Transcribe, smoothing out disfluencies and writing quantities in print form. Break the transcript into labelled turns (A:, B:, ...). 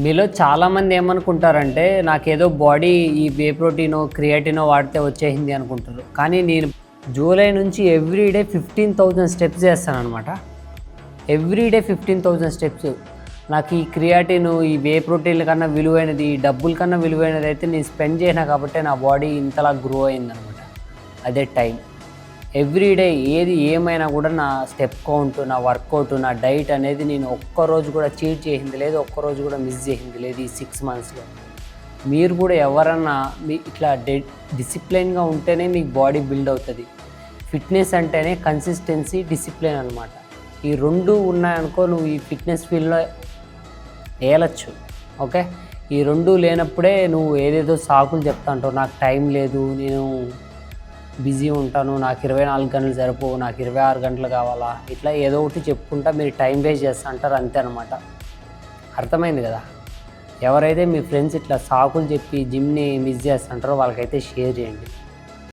A: మీలో చాలామంది ఏమనుకుంటారంటే నాకేదో బాడీ ఈ వే ప్రోటీనో, క్రియాటినో వాడితే వచ్చేసింది అనుకుంటారు. కానీ నేను జూలై నుంచి ఎవ్రీడే 15,000 స్టెప్స్ చేస్తాననమాట. Everyday 15,000 steps. నాకు ఈ క్రియాటిన్, ఈ వే ప్రోటీన్ల కన్నా విలువైనది, ఈ డబ్బుల కన్నా విలువైనది అయితే నేను స్పెండ్ చేసినా కాబట్టే నా బాడీ ఇంతలా గ్రో అయిందనమాట. అదే టైం. ఎవ్రీడే ఏది ఏమైనా కూడా నా స్టెప్ కౌంట్, నా వర్కౌట్, నా డైట్ అనేది నేను ఒక్కరోజు కూడా చీట్ చేసింది లేదు, ఒక్కరోజు కూడా మిస్ చేసింది లేదు ఈ 6 మంత్స్లో. మీరు కూడా ఎవరన్నా మీ ఇట్లా డిసిప్లైన్గా ఉంటేనే మీకు బాడీ బిల్డ్ అవుతుంది. ఫిట్నెస్ అంటేనే కన్సిస్టెన్సీ, డిసిప్లిన్ అనమాట. ఈ రెండు ఉన్నాయనుకో నువ్వు ఈ ఫిట్నెస్ ఫీల్డ్లో ఏలచ్చు. ఓకే, ఈ రెండు లేనప్పుడే నువ్వు ఏదేదో సాకులు చెప్తా అంటావు. నాకు టైం లేదు, నేను బిజీ ఉంటాను, నాకు 24 గంటలు సరిపోవు, నాకు 26 గంటలు కావాలా, ఇట్లా ఏదో ఒకటి చెప్పుకుంటా మీరు టైం వేస్ట్ చేస్తా అంటారు, అంతే అనమాట. అర్థమైంది కదా? ఎవరైతే మీ ఫ్రెండ్స్ ఇట్లా సాకులు చెప్పి జిమ్ని మిస్ చేస్తుంటారో వాళ్ళకైతే షేర్ చేయండి.